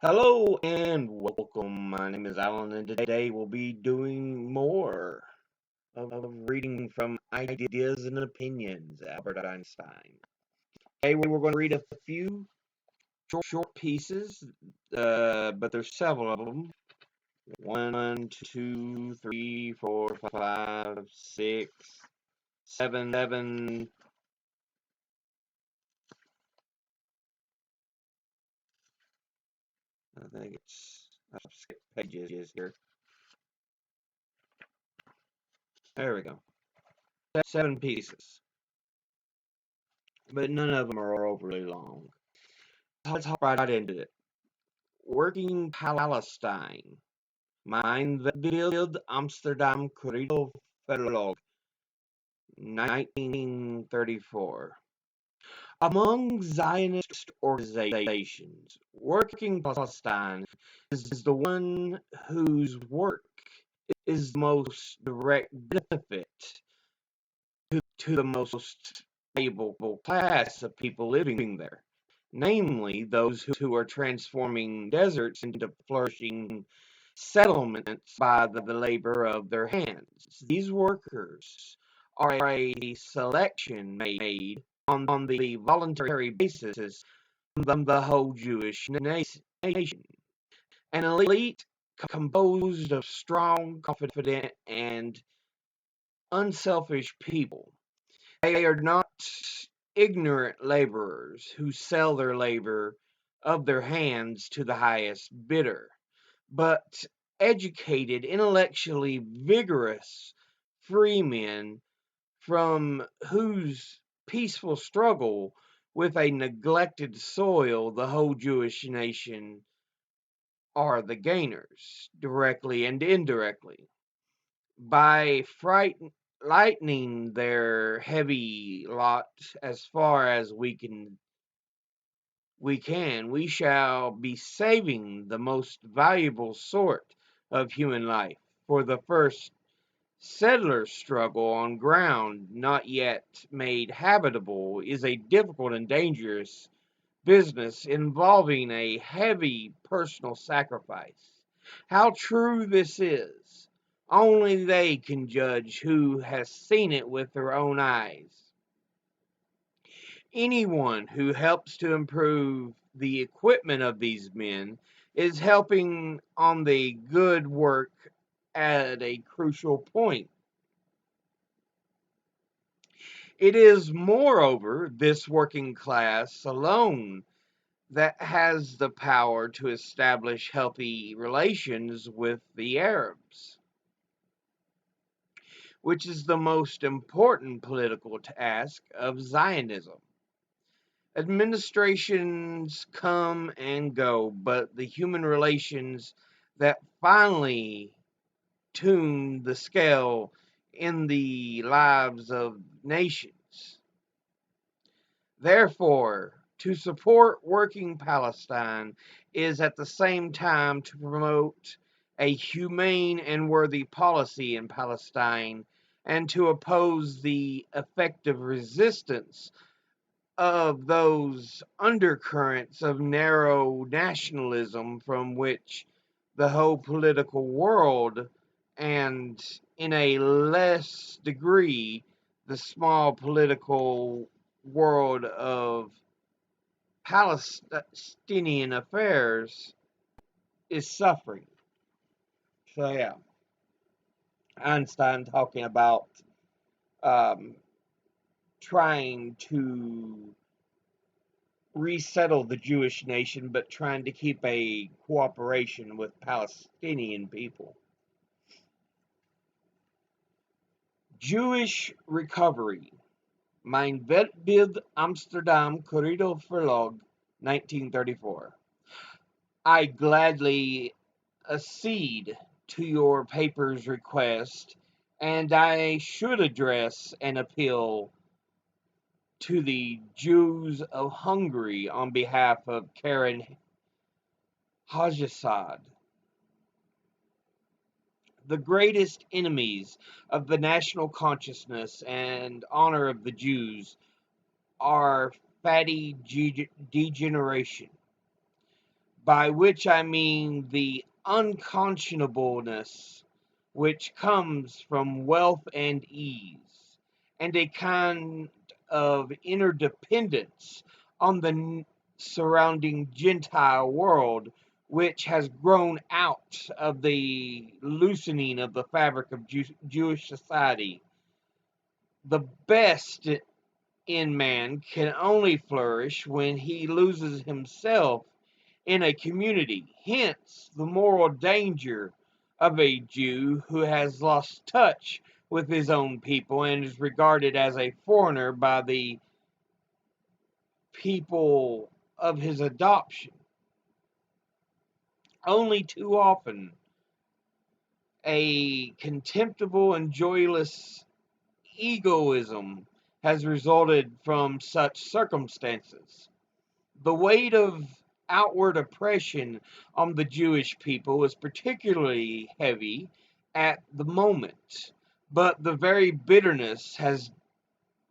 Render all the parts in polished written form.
Hello and welcome. My name is Alan, and today we'll be doing more of reading from Ideas and Opinions, Albert Einstein. Today we're going to read a few short pieces, but there's several of them. One, two, three, four, five, six, seven. I think I've skipped pages here. There we go. 7 pieces, but none of them are overly long. Let's hop right into it. Working Palestine. Mein Bild Amsterdam Corridor Verlag, 1934. Among Zionist organizations, Working Palestine is the one whose work is the most direct benefit to the most valuable class of people living there, namely those who are transforming deserts into flourishing settlements by the labor of their hands. These workers are a selection made on the voluntary basis from the whole Jewish nation. An elite composed of strong, confident, and unselfish people. They are not ignorant laborers who sell their labor of their hands to the highest bidder, but educated, intellectually vigorous free men from whose peaceful struggle with a neglected soil the whole Jewish nation are the gainers, directly and indirectly. By lightening their heavy lot as far as we shall be saving the most valuable sort of human life. For the first settler struggle on ground not yet made habitable is a difficult and dangerous business involving a heavy personal sacrifice. How true this is, only they can judge who has seen it with their own eyes. Anyone who helps to improve the equipment of these men is helping on the good work at a crucial point. It is, moreover, this working class alone that has the power to establish healthy relations with the Arabs, which is the most important political task of Zionism. Administrations come and go, but the human relations that finally tune the scale in the lives of nations. Therefore, to support working Palestine is at the same time to promote a humane and worthy policy in Palestine and to oppose the effective resistance of those undercurrents of narrow nationalism from which the whole political world, and in a less degree the small political world of Palestinian affairs, is suffering. So yeah, Einstein talking about um, trying to resettle the Jewish nation, but trying to keep a cooperation with Palestinian people. Jewish recovery. Mein Weltbild Amsterdam Corridor Verlag, 1934. I gladly accede to your paper's request, and I should address an appeal to the Jews of Hungary on behalf of Karen Hajjasad. The greatest enemies of the national consciousness and honor of the Jews are fatty degeneration, by which I mean the unconscionableness which comes from wealth and ease, and a kind of interdependence on the surrounding Gentile world, which has grown out of the loosening of the fabric of Jewish society. The best in man can only flourish when he loses himself in a community. Hence, the moral danger of a Jew who has lost touch with his own people and is regarded as a foreigner by the people of his adoption. Only too often, a contemptible and joyless egoism has resulted from such circumstances. The weight of outward oppression on the Jewish people is particularly heavy at the moment, but the very bitterness has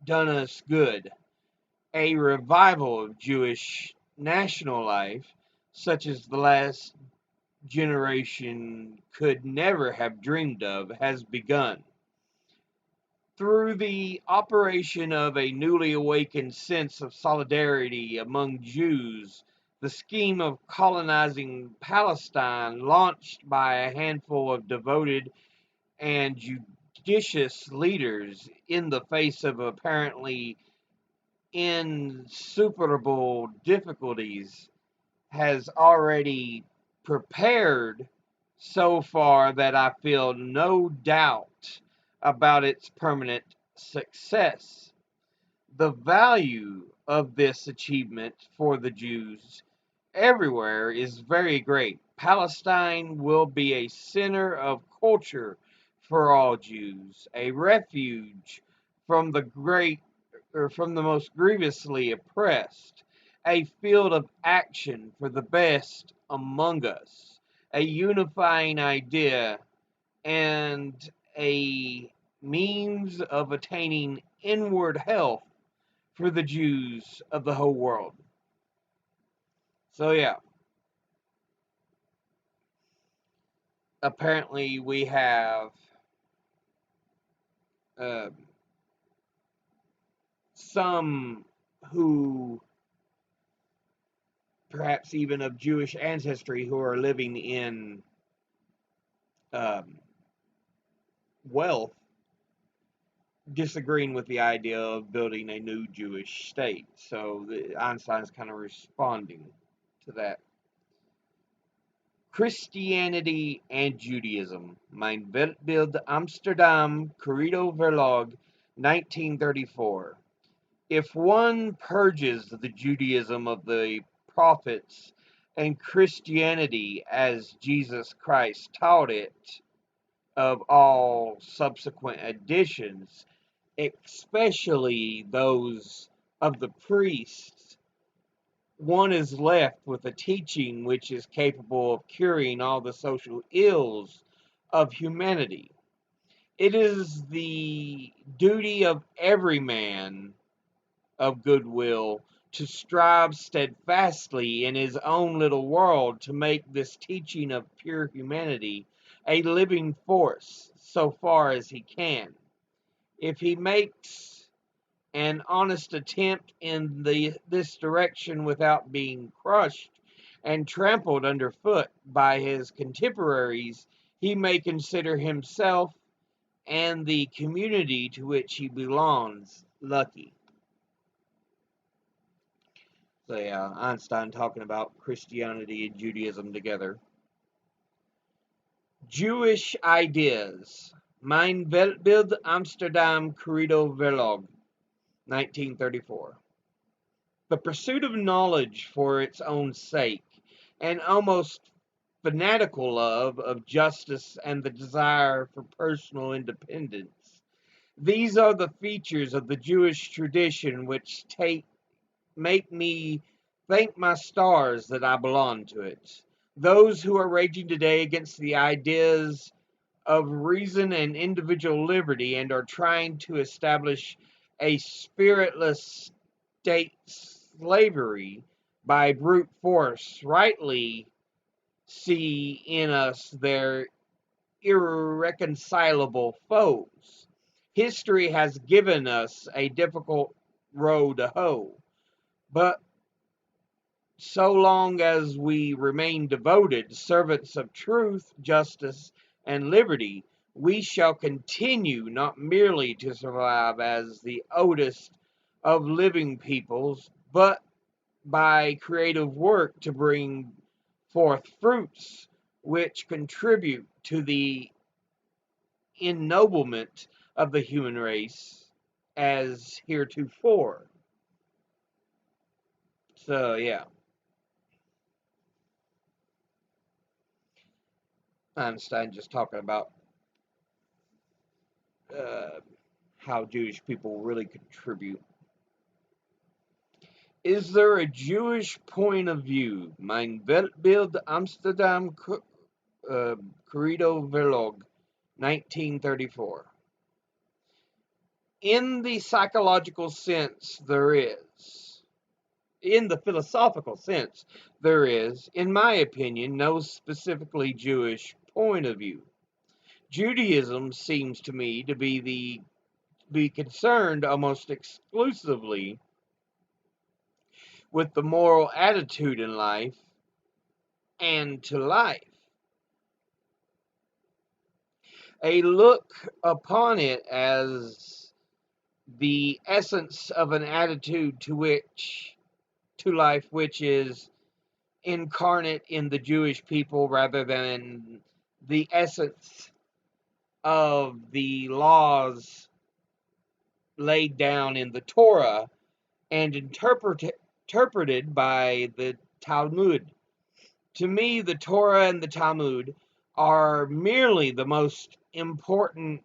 done us good. A revival of Jewish national life, such as the last generation could never have dreamed of, has begun. Through the operation of a newly awakened sense of solidarity among Jews, the scheme of colonizing Palestine, launched by a handful of devoted and judicious leaders in the face of apparently insuperable difficulties, has already prepared so far that I feel no doubt about its permanent success. The value of this achievement for the Jews everywhere is very great. Palestine will be a center of culture for all Jews, a refuge from the great or from the most grievously oppressed, a field of action for the best among us, a unifying idea, and a means of attaining inward health for the Jews of the whole world. So, yeah, apparently we have uh, some who, perhaps even of Jewish ancestry, who are living in um, wealth, disagreeing with the idea of building a new Jewish state. So Einstein's kind of responding to that. Christianity and Judaism. Mein Weltbild, Amsterdam, Corrido Verlag, 1934. If one purges the Judaism of the prophets and Christianity as Jesus Christ taught it of all subsequent additions, especially those of the priests, one is left with a teaching which is capable of curing all the social ills of humanity. It is the duty of every man of goodwill to strive steadfastly in his own little world to make this teaching of pure humanity a living force so far as he can. If he makes an honest attempt in this direction without being crushed and trampled underfoot by his contemporaries, he may consider himself and the community to which he belongs lucky. So yeah, Einstein talking about Christianity and Judaism together. Jewish ideas. Mein Weltbild, Amsterdam, Corrido Verlag, 1934. The pursuit of knowledge for its own sake, an almost fanatical love of justice and the desire for personal independence. These are the features of the Jewish tradition which make me thank my stars that I belong to it. Those who are raging today against the ideas of reason and individual liberty and are trying to establish a spiritless state slavery by brute force rightly see in us their irreconcilable foes. History has given us a difficult row to hoe, but so long as we remain devoted servants of truth, justice, and liberty, we shall continue not merely to survive as the oldest of living peoples, but by creative work to bring forth fruits which contribute to the ennoblement of the human race as heretofore. So, yeah, Einstein just talking about uh, how Jewish people really contribute. Is there a Jewish point of view? Mein Weltbild, Amsterdam, Corrido Verlog, 1934. In the psychological sense, there is. In the philosophical sense, there is, in my opinion, no specifically Jewish point of view. Judaism seems to me to be concerned almost exclusively with the moral attitude in life and to life. A look upon it as the essence of an attitude to life which is incarnate in the Jewish people rather than the essence of the laws laid down in the Torah and interpreted by the Talmud. To me, the Torah and the Talmud are merely the most important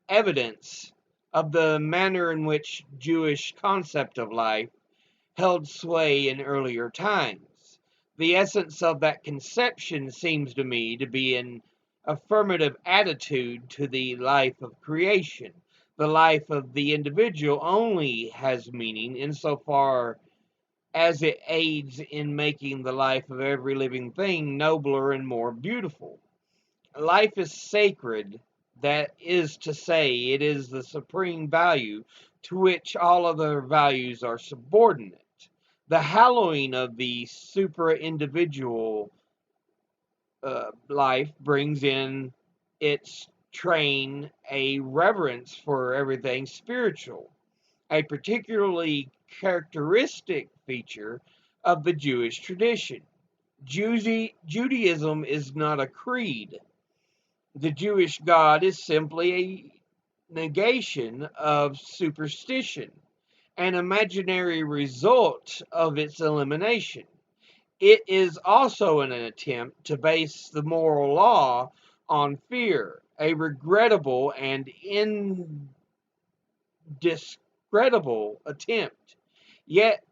evidence of the manner in which Jewish concept of life held sway in earlier times. The essence of that conception seems to me to be an affirmative attitude to the life of creation. The life of the individual only has meaning insofar as it aids in making the life of every living thing nobler and more beautiful. Life is sacred, that is to say, it is the supreme value to which all other values are subordinate. The hallowing of the supra individual life brings in its train a reverence for everything spiritual, a particularly characteristic feature of the Jewish tradition. Judaism is not a creed. The Jewish God is simply a negation of superstition, an imaginary result of its elimination. It is also an attempt to base the moral law on fear, a regrettable and indiscreditable attempt. Yet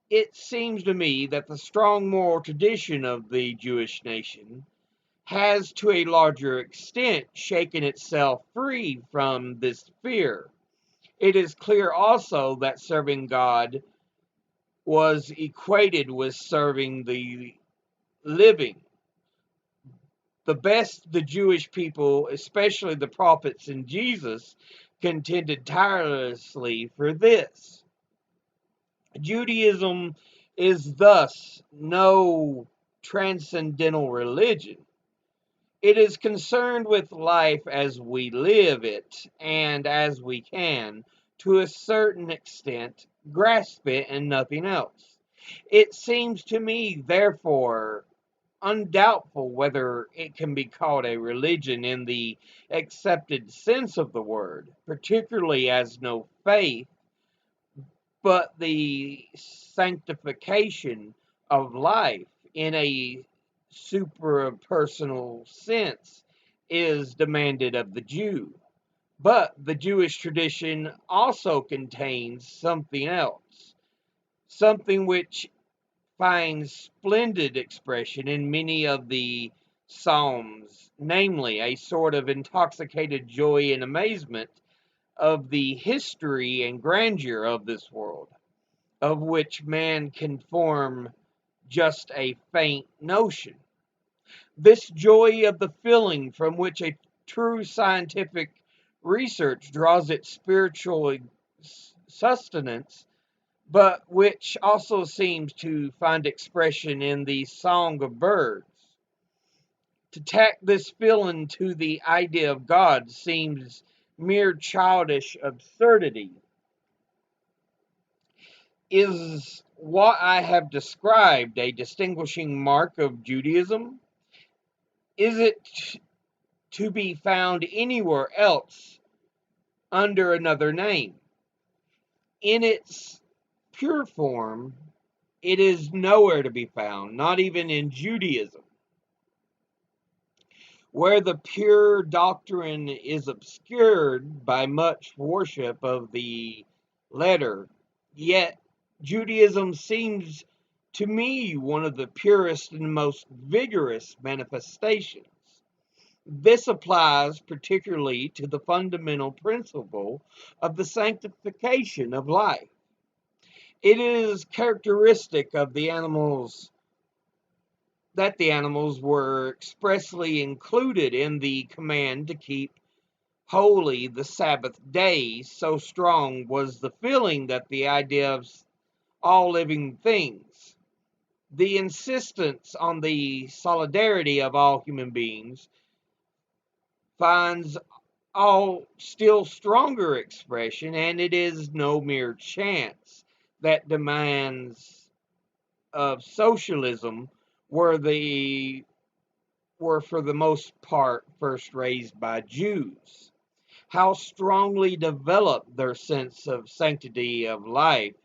it seems to me that the strong moral tradition of the Jewish nation has to a larger extent shaken itself free from this fear. It is clear also that serving God was equated with serving the living. The best the Jewish people, especially the prophets and Jesus, contended tirelessly for this. Judaism is thus no transcendental religion. It is concerned with life as we live it and as we can, to a certain extent, grasp it and nothing else. It seems to me, therefore, undoubtful whether it can be called a religion in the accepted sense of the word, particularly as no faith, but the sanctification of life in a suprapersonal sense is demanded of the Jew. But the Jewish tradition also contains something else, something which finds splendid expression in many of the Psalms, namely a sort of intoxicated joy and amazement of the history and grandeur of this world. of which man can form just a faint notion. This joy of the feeling from which a true scientific research draws its spiritual sustenance, but which also seems to find expression in the song of birds. To tack this feeling to the idea of God seems mere childish absurdity. Is what I have described a distinguishing mark of Judaism? Is it to be found anywhere else under another name? In its pure form, it is nowhere to be found, not even in Judaism, where the pure doctrine is obscured by much worship of the letter. Yet Judaism seems to me one of the purest and most vigorous manifestations. This applies particularly to the fundamental principle of the sanctification of life. It is characteristic of the animals that the animals were expressly included in the command to keep holy the Sabbath day. So strong was the feeling that the idea of all living things, the insistence on the solidarity of all human beings, finds all still stronger expression, and it is no mere chance that demands of socialism were the were for the most part first raised by Jews. How strongly developed their sense of sanctity of life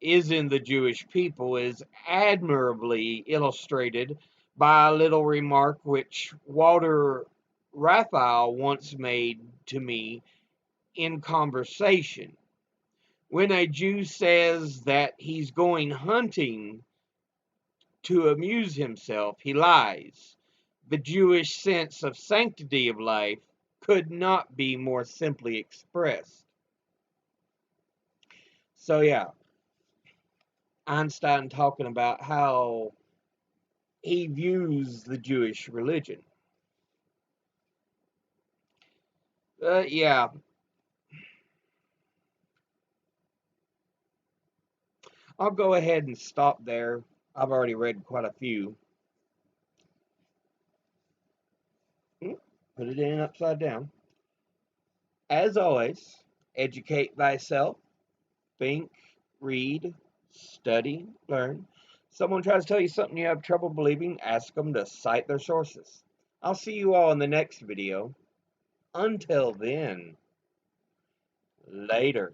is in the Jewish people is admirably illustrated by a little remark which Walter Raphael once made to me in conversation. When a Jew says that he's going hunting to amuse himself, he lies. The Jewish sense of sanctity of life could not be more simply expressed. So, yeah, Einstein talking about how he views the Jewish religion. Yeah, I'll go ahead and stop there. I've already read quite a few. Put it in upside down. As always, educate thyself, think, read, study, learn. Someone tries to tell you something you have trouble believing, ask them to cite their sources. I'll see you all in the next video. Until then, later.